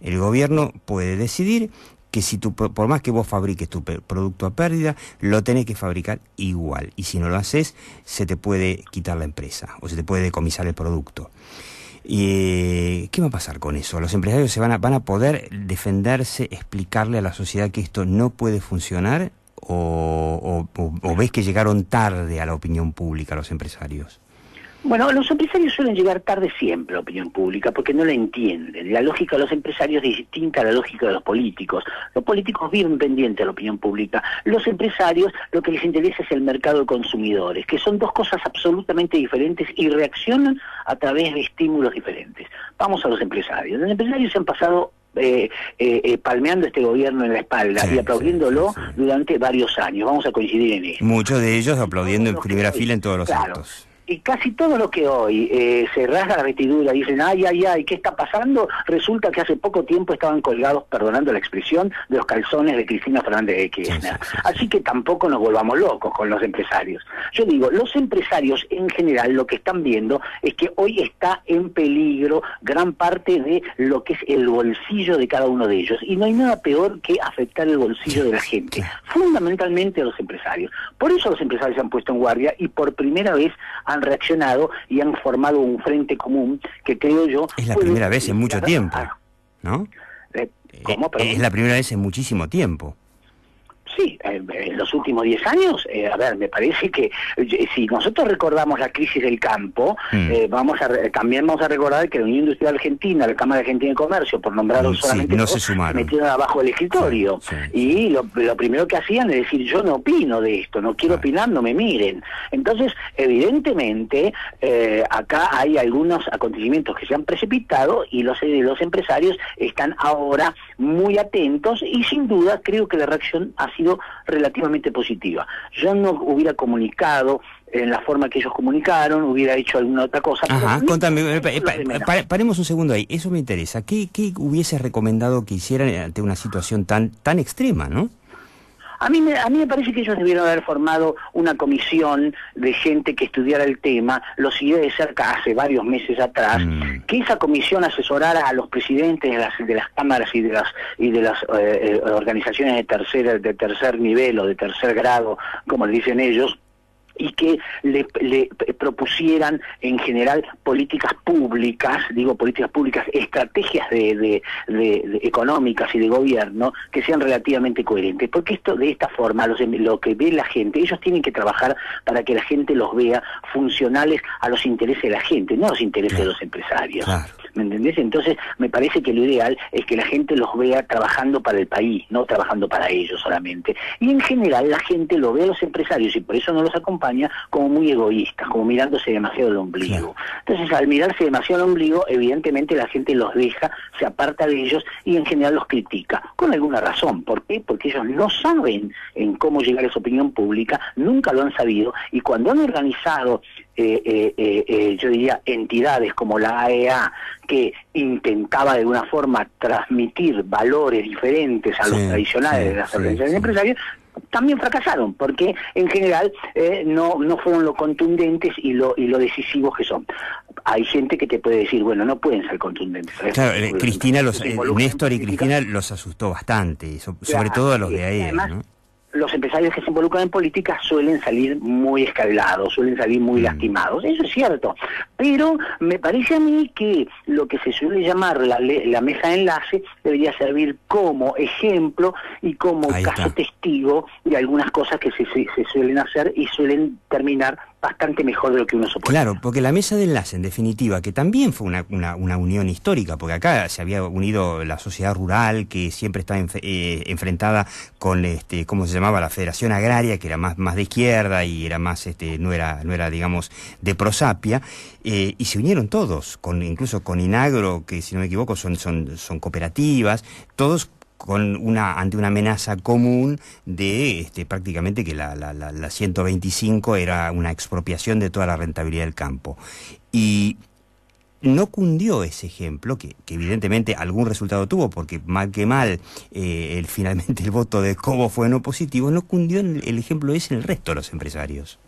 El gobierno puede decidir que si por más que vos fabriques tu producto a pérdida, lo tenés que fabricar igual. Y si no lo haces, se te puede quitar la empresa o se te puede decomisar el producto. ¿Y qué va a pasar con eso? ¿Los empresarios van a poder defenderse, explicarle a la sociedad que esto no puede funcionar? ¿O ves que llegaron tarde a la opinión pública los empresarios? Bueno, los empresarios suelen llegar tarde siempre a la opinión pública porque no la entienden. La lógica de los empresarios es distinta a la lógica de los políticos. Los políticos viven pendientes de la opinión pública. Los empresarios lo que les interesa es el mercado de consumidores, que son dos cosas absolutamente diferentes y reaccionan a través de estímulos diferentes. Vamos a los empresarios. Los empresarios se han pasado palmeando este gobierno en la espalda y aplaudiéndolo durante varios años. Vamos a coincidir en eso. Muchos de ellos aplaudiendo en primera fila en todos los actos. Y casi todo lo que hoy se rasga la vestidura, dicen, ay, ay, ay, ¿qué está pasando? Resulta que hace poco tiempo estaban colgados, perdonando la expresión, de los calzones de Cristina Fernández de Kirchner. Así que tampoco nos volvamos locos con los empresarios. Yo digo, los empresarios en general lo que están viendo es que hoy está en peligro gran parte de lo que es el bolsillo de cada uno de ellos. Y no hay nada peor que afectar el bolsillo de la gente, fundamentalmente a los empresarios. Por eso los empresarios se han puesto en guardia y por primera vez han reaccionado y han formado un frente común que creo yo... Es la primera vez en mucho tiempo, ¿no? ¿Cómo? Perdón. Es la primera vez en muchísimo tiempo. Sí, en los últimos 10 años, a ver, me parece que si nosotros recordamos la crisis del campo, también vamos a recordar que la Unión Industrial Argentina, la Cámara Argentina de Comercio, por nombrarlos solamente no se sumaron, metieron abajo del escritorio. Y lo primero que hacían es decir, yo no opino de esto, no quiero opinar, no me miren. Entonces, evidentemente, acá hay algunos acontecimientos que se han precipitado y los empresarios están ahora muy atentos y sin duda creo que la reacción ha sido relativamente positiva. Yo no hubiera comunicado en la forma que ellos comunicaron, hubiera hecho alguna otra cosa. Ajá, contame, paremos un segundo ahí, eso me interesa. ¿Qué hubiese recomendado que hicieran ante una situación tan extrema, no? A mí me parece que ellos debieron haber formado una comisión de gente que estudiara el tema, lo siguió de cerca hace varios meses atrás, que esa comisión asesorara a los presidentes de las cámaras y de las organizaciones de tercer nivel o de tercer grado, como le dicen ellos, y que le propusieran en general políticas públicas, estrategias de económicas y de gobierno que sean relativamente coherentes, porque esto de esta forma lo que ve la gente, ellos tienen que trabajar para que la gente los vea funcionales a los intereses de la gente, no a los intereses de los empresarios. Claro. ¿Me entendés? Entonces me parece que lo ideal es que la gente los vea trabajando para el país, no trabajando para ellos solamente. Y en general la gente lo ve a los empresarios, y por eso no los acompaña, como muy egoístas, como mirándose demasiado el ombligo. Claro. Entonces, al mirarse demasiado el ombligo, evidentemente la gente los deja, se aparta de ellos y en general los critica, con alguna razón. ¿Por qué? Porque ellos no saben en cómo llegar a esa opinión pública, nunca lo han sabido, y cuando han organizado yo diría entidades como la AEA, que intentaba de alguna forma transmitir valores diferentes a los tradicionales de las organizaciones empresariales, también fracasaron, porque en general no fueron lo contundentes y lo decisivos que son. Hay gente que te puede decir, bueno, no pueden ser contundentes. Claro, Cristina, Néstor y Cristina los asustó bastante, sobre todo a los de AEA, ¿no? Los empresarios que se involucran en política suelen salir muy escaldados, suelen salir muy lastimados, eso es cierto, pero me parece a mí que lo que se suele llamar la mesa de enlace debería servir como ejemplo y como caso testigo de algunas cosas que se suelen hacer y suelen terminar bastante mejor de lo que uno supone. Claro, porque la mesa de enlace, en definitiva, que también fue una unión histórica, porque acá se había unido la sociedad rural, que siempre estaba enfrentada con, ¿cómo se llamaba? La Federación Agraria, que era más de izquierda y era más, no era digamos, de prosapia, y se unieron todos, incluso con Inagro, que si no me equivoco son cooperativas, todos ante una amenaza común de prácticamente que la 125 era una expropiación de toda la rentabilidad del campo. Y no cundió ese ejemplo, que evidentemente algún resultado tuvo, porque mal que mal, finalmente el voto de Cobo fue no positivo, no cundió el ejemplo ese en el resto de los empresarios.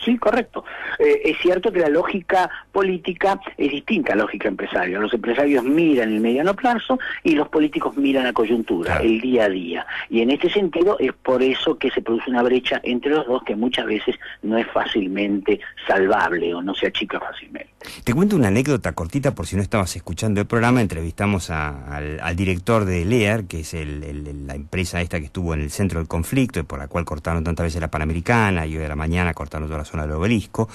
Sí, correcto. Es cierto que la lógica política es distinta a la lógica empresaria. Los empresarios miran el mediano plazo y los políticos miran la coyuntura, el día a día. Y en este sentido es por eso que se produce una brecha entre los dos que muchas veces no es fácilmente salvable o no se achica fácilmente. Te cuento una anécdota cortita por si no estabas escuchando el programa. Entrevistamos al director de Lear, que es la empresa esta que estuvo en el centro del conflicto y por la cual cortaron tantas veces la Panamericana y hoy de la mañana cortaron toda la zona del Obelisco,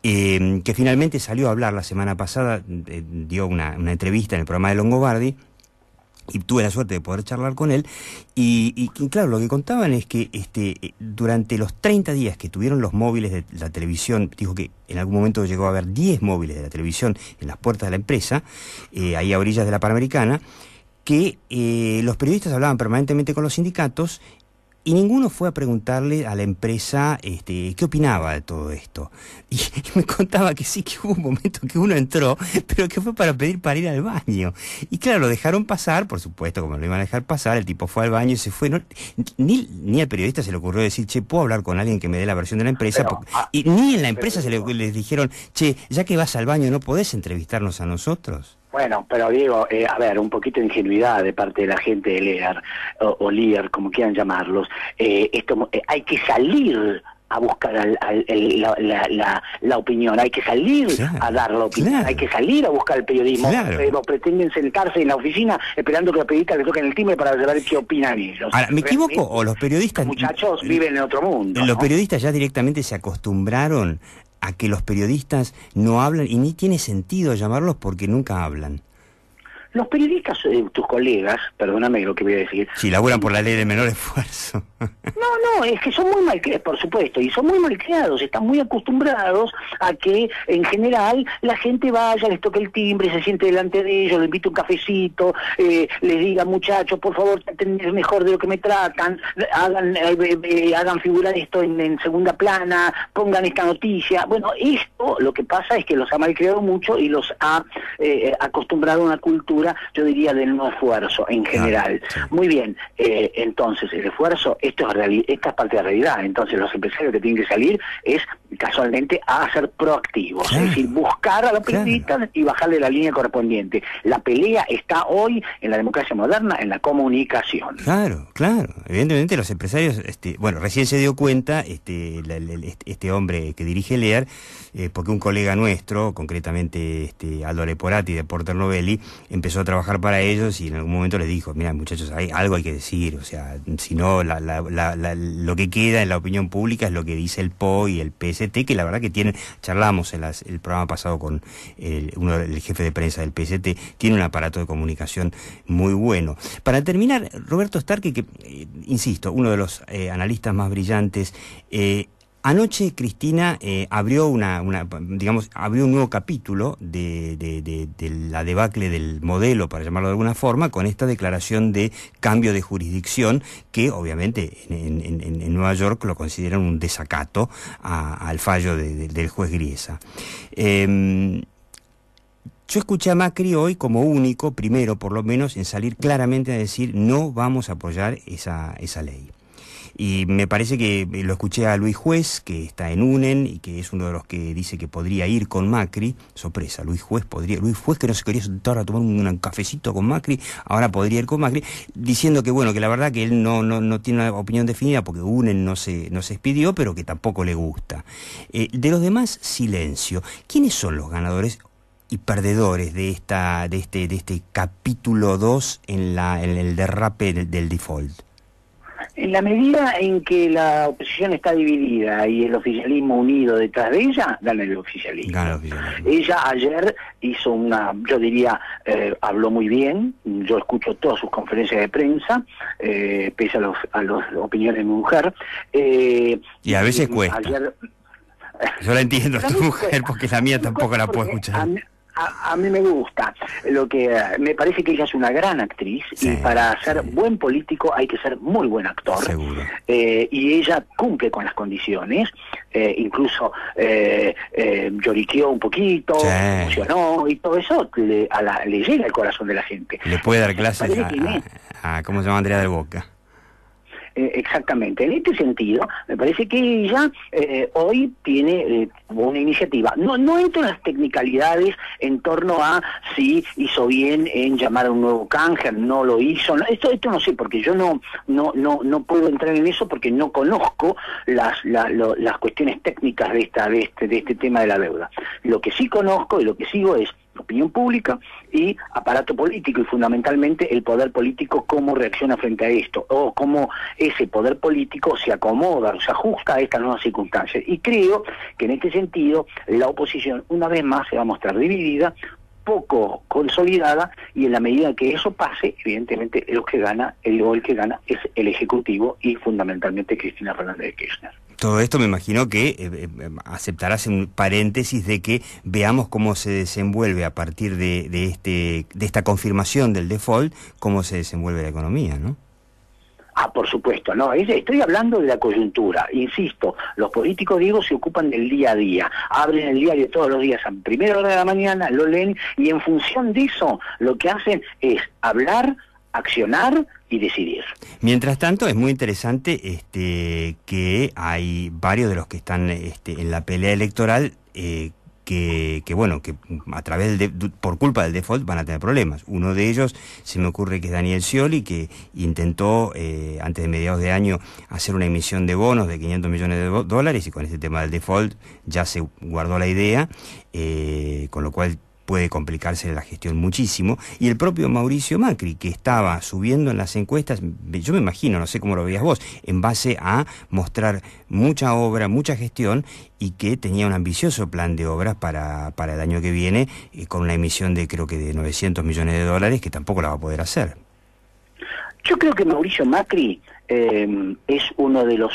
que finalmente salió a hablar la semana pasada, dio una entrevista en el programa de Longobardi, y tuve la suerte de poder charlar con él, y claro, lo que contaban es que durante los 30 días que tuvieron los móviles de la televisión, dijo que en algún momento llegó a haber 10 móviles de la televisión en las puertas de la empresa, ahí a orillas de la Panamericana, que los periodistas hablaban permanentemente con los sindicatos, y ninguno fue a preguntarle a la empresa qué opinaba de todo esto. Y me contaba que sí, que hubo un momento que uno entró, pero que fue para ir al baño. Y claro, lo dejaron pasar, por supuesto, como lo iban a dejar pasar, el tipo fue al baño y se fue. Ni al periodista se le ocurrió decir, che, ¿puedo hablar con alguien que me dé la versión de la empresa? Y ni en la empresa les dijeron, che, ya que vas al baño, ¿no podés entrevistarnos a nosotros? Bueno, pero Diego, a ver, un poquito de ingenuidad de parte de la gente de Lear, o Lear, como quieran llamarlos. Hay que salir a buscar la opinión, hay que salir a dar la opinión, hay que salir a buscar el periodismo, pero pretenden sentarse en la oficina esperando que los periodistas les toquen el timbre para saber qué opinan ellos. Ahora, ¿me equivoco o los periodistas... Los muchachos viven en otro mundo, los ¿no? periodistas ya directamente se acostumbraron a que los periodistas no hablan, y ni tiene sentido llamarlos porque nunca hablan. Los periodistas, tus colegas, perdóname lo que voy a decir... Sí, laburan por la ley de menor esfuerzo. No, es que son muy malcriados, por supuesto, y son muy malcriados, están muy acostumbrados a que, en general, la gente vaya, les toque el timbre, se siente delante de ellos, les invite un cafecito, les diga, muchachos, por favor, traten mejor de lo que me tratan, hagan figurar esto en segunda plana, pongan esta noticia. Bueno, esto lo que pasa es que los ha malcriado mucho y los ha acostumbrado a una cultura coyuntura, yo diría del no esfuerzo en general. Sí. Muy bien, entonces el esfuerzo, esta es parte de la realidad. Entonces los empresarios que tienen que salir es casualmente a ser proactivos, es decir, buscar a los periodistas y bajarle la línea correspondiente. La pelea está hoy en la democracia moderna, en la comunicación. Claro. Evidentemente los empresarios, bueno, recién se dio cuenta este hombre que dirige Lear, porque un colega nuestro, concretamente Aldo Leporati de Porter Novelli, empezó a trabajar para ellos y en algún momento les dijo, mira muchachos, algo hay que decir, o sea, si no, lo que queda en la opinión pública es lo que dice el PO y el PST, que la verdad que charlamos en el programa pasado con el jefe de prensa del PST, tiene un aparato de comunicación muy bueno. Para terminar, Roberto Stark, que insisto, uno de los analistas más brillantes, anoche Cristina abrió abrió un nuevo capítulo de la debacle del modelo, para llamarlo de alguna forma, con esta declaración de cambio de jurisdicción que obviamente en Nueva York lo consideran un desacato al fallo del juez Griesa. Yo escuché a Macri hoy como único, primero por lo menos, en salir claramente a decir no vamos a apoyar esa ley. Y me parece que lo escuché a Luis Juez, que está en UNEN y que es uno de los que dice que podría ir con Macri. Sorpresa, Luis Juez que no se quería sentar a tomar un cafecito con Macri, ahora podría ir con Macri, diciendo que bueno, que la verdad que él no tiene una opinión definida porque UNEN no se expidió, pero que tampoco le gusta. De los demás, silencio. ¿Quiénes son los ganadores y perdedores de este capítulo 2 en el derrape del default? En la medida en que la oposición está dividida y el oficialismo unido detrás de ella, gana el oficialismo. Ella ayer hizo yo diría, habló muy bien, yo escucho todas sus conferencias de prensa, pese a las opiniones de mi mujer. Y a veces cuesta. Ayer, yo la entiendo, tu mujer, porque la mía tampoco la puedo escuchar. A mí me gusta, lo que me parece que ella es una gran actriz, y para ser buen político hay que ser muy buen actor. Seguro. Y ella cumple con las condiciones, incluso lloriqueó un poquito, emocionó, y todo eso le llega al corazón de la gente. Le puede dar clases a ¿cómo se llama? Andrea del Boca. Exactamente. En este sentido, me parece que ella hoy tiene una iniciativa. No entro en las technicalidades en torno a si hizo bien en llamar a un nuevo canje, no lo hizo. No, esto no sé, porque yo no puedo entrar en eso porque no conozco las cuestiones técnicas de este tema de la deuda. Lo que sí conozco y lo que sigo es opinión pública y aparato político, y fundamentalmente el poder político, cómo reacciona frente a esto, o cómo ese poder político se acomoda o se ajusta a estas nuevas circunstancias. Y creo que en este sentido la oposición una vez más se va a mostrar dividida, poco consolidada, y en la medida que eso pase, evidentemente el que gana es el Ejecutivo y fundamentalmente Cristina Fernández de Kirchner. Todo esto me imagino que aceptarás un paréntesis de que veamos cómo se desenvuelve a partir de esta confirmación del default, cómo se desenvuelve la economía, ¿no? Por supuesto, no, estoy hablando de la coyuntura, insisto, los políticos, Diego, se ocupan del día a día, abren el diario todos los días a primera hora de la mañana, lo leen, y en función de eso lo que hacen es hablar, accionar y decidir. Mientras tanto, es muy interesante que hay varios de los que están en la pelea electoral que a través por culpa del default van a tener problemas. Uno de ellos se me ocurre que es Daniel Scioli, que intentó antes de mediados de año hacer una emisión de bonos de 500 millones de dólares, y con este tema del default ya se guardó la idea, con lo cual puede complicarse la gestión muchísimo. Y el propio Mauricio Macri, que estaba subiendo en las encuestas, yo me imagino, no sé cómo lo veías vos, en base a mostrar mucha obra, mucha gestión, y que tenía un ambicioso plan de obras para el año que viene, con una emisión de creo que de 900 millones de dólares, que tampoco la va a poder hacer. Yo creo que Mauricio Macri es uno de los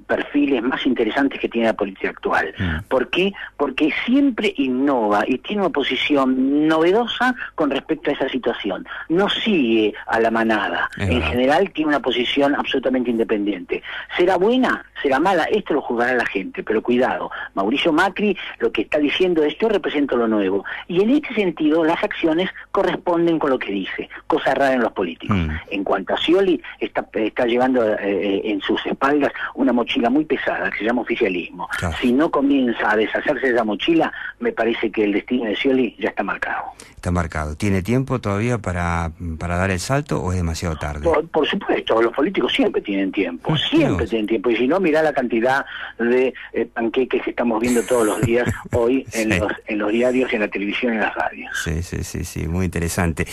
perfiles más interesantes que tiene la política actual. ¿Por qué? Porque siempre innova y tiene una posición novedosa con respecto a esa situación. No sigue a la manada. En general tiene una posición absolutamente independiente. ¿Será buena? ¿Será mala? Esto lo juzgará la gente, pero cuidado. Mauricio Macri lo que está diciendo es: yo represento lo nuevo. Y en este sentido las acciones corresponden con lo que dice. Cosa rara en los políticos. En cuanto a Scioli, está llevando en sus espaldas una mochila muy pesada que se llama oficialismo. Claro. Si no comienza a deshacerse de esa mochila, me parece que el destino de Scioli ya está marcado. Está marcado. ¿Tiene tiempo todavía para dar el salto o es demasiado tarde? Por supuesto, los políticos siempre tienen tiempo, siempre tienen tiempo. Y si no, mirá la cantidad de panqueques que estamos viendo todos los días hoy en los diarios, en la televisión y en las radios. Sí, muy interesante.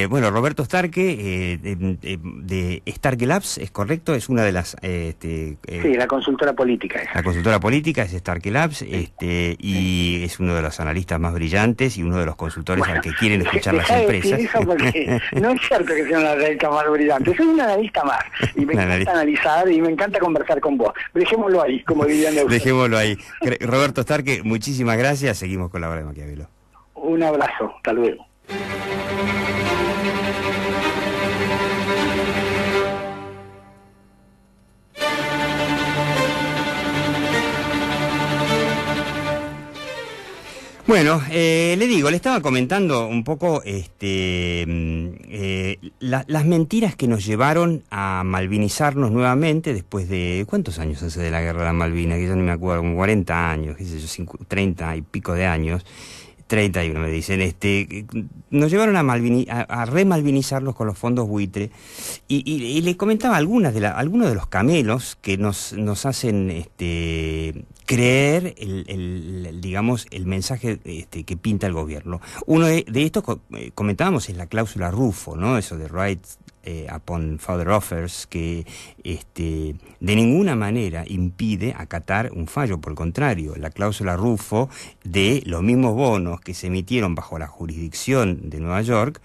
Bueno, Roberto Starke, de Starke Labs, ¿es correcto? Es una de las... sí, la consultora política esa. La consultora política es Starke Labs, y es uno de los analistas más brillantes y uno de los consultores al que quieren escuchar las empresas. Eso porque no es cierto que sea un analista más brillante, soy un analista más, y me encanta analizar y me encanta conversar con vos. Dejémoslo ahí, como dirían de ustedes. Dejémoslo ahí. Roberto Starke, muchísimas gracias, seguimos con la hora de Maquiavelo. Un abrazo, hasta luego. Bueno, le estaba comentando un poco las mentiras que nos llevaron a malvinizarnos nuevamente después de... ¿Cuántos años hace de la guerra de las Malvinas? Que yo no me acuerdo, como 40 años, qué sé yo, 30 y pico de años. 31 me dicen, nos llevaron a remalvinizarlos con los fondos buitre, y le comentaba algunos de los camelos que nos hacen creer el mensaje que pinta el gobierno. Uno de estos comentábamos es la cláusula Rufo, ¿no? Eso de rights upon further offers, que de ninguna manera impide acatar un fallo. Por el contrario, la cláusula Rufo de los mismos bonos que se emitieron bajo la jurisdicción de Nueva York,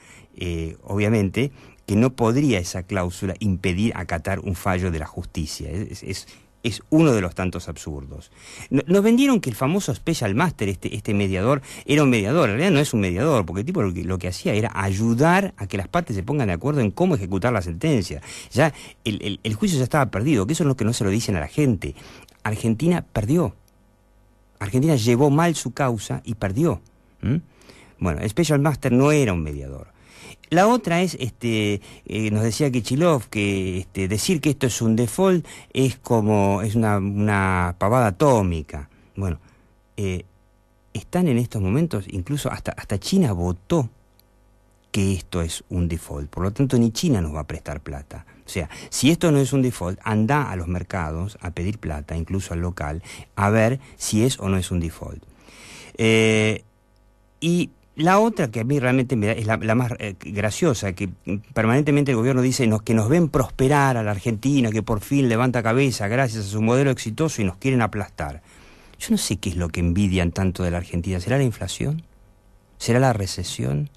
obviamente que no podría esa cláusula impedir acatar un fallo de la justicia. Es uno de los tantos absurdos. Nos vendieron que el famoso Special Master, este mediador, era un mediador. En realidad no es un mediador, porque el tipo lo que hacía era ayudar a que las partes se pongan de acuerdo en cómo ejecutar la sentencia. Ya el juicio ya estaba perdido, que eso es lo que no se lo dicen a la gente. Argentina perdió. Argentina llevó mal su causa y perdió. Bueno, el Special Master no era un mediador. La otra es, nos decía Kichilov, que decir que esto es un default es una pavada atómica. Bueno, están en estos momentos, incluso hasta China votó que esto es un default. Por lo tanto, ni China nos va a prestar plata. O sea, si esto no es un default, anda a los mercados a pedir plata, incluso al local, a ver si es o no es un default. Y la otra que a mí realmente me da, es la más graciosa, que permanentemente el gobierno dice que nos ven prosperar a la Argentina, que por fin levanta cabeza gracias a su modelo exitoso y nos quieren aplastar. Yo no sé qué es lo que envidian tanto de la Argentina. ¿Será la inflación? ¿Será la recesión?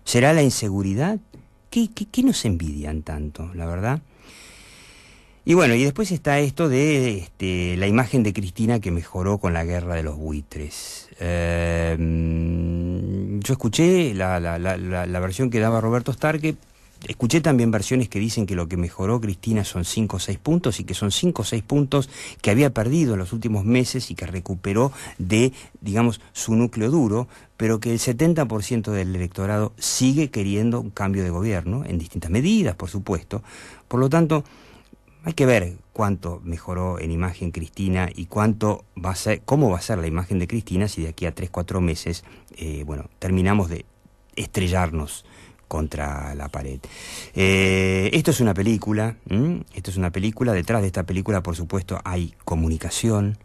¿Será la inseguridad? ¿Qué nos envidian tanto, la verdad? Y bueno, y después está esto de la imagen de Cristina que mejoró con la guerra de los buitres. Yo escuché la versión que daba Roberto Starke, escuché también versiones que dicen que lo que mejoró Cristina son 5 o 6 puntos, y que son 5 o 6 puntos que había perdido en los últimos meses y que recuperó de, digamos, su núcleo duro, pero que el 70% del electorado sigue queriendo un cambio de gobierno, en distintas medidas, por supuesto. Por lo tanto, hay que ver cuánto mejoró en imagen Cristina y cómo va a ser la imagen de Cristina si de aquí a 3-4 meses, terminamos de estrellarnos contra la pared. Esto es una película, detrás de esta película, por supuesto, hay comunicación,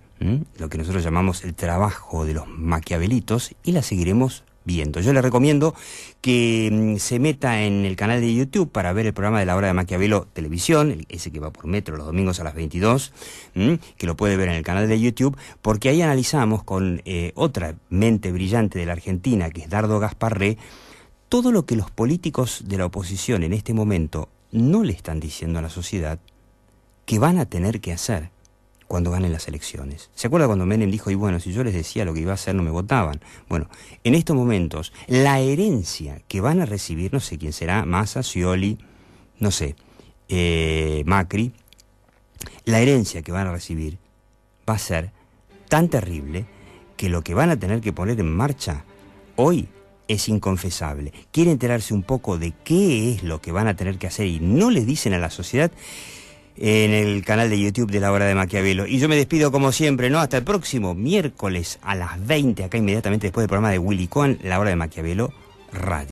lo que nosotros llamamos el trabajo de los maquiavelitos, y la seguiremos viendo. Yo le recomiendo que se meta en el canal de YouTube para ver el programa de La Hora de Maquiavelo Televisión, ese que va por Metro los domingos a las 22, que lo puede ver en el canal de YouTube, porque ahí analizamos con otra mente brillante de la Argentina, que es Dardo Gasparré, todo lo que los políticos de la oposición en este momento no le están diciendo a la sociedad que van a tener que hacer cuando ganen las elecciones. ¿Se acuerda cuando Menem dijo, y bueno, si yo les decía lo que iba a hacer no me votaban? Bueno, en estos momentos, la herencia que van a recibir, no sé quién será, Massa, Scioli, no sé, Macri, la herencia que van a recibir va a ser tan terrible que lo que van a tener que poner en marcha hoy es inconfesable. ¿Quiere enterarse un poco de qué es lo que van a tener que hacer y no le dicen a la sociedad? En el canal de YouTube de La Hora de Maquiavelo. Y yo me despido como siempre, ¿no? Hasta el próximo miércoles a las 20, acá inmediatamente después del programa de Willy Cohen, La Hora de Maquiavelo Radio.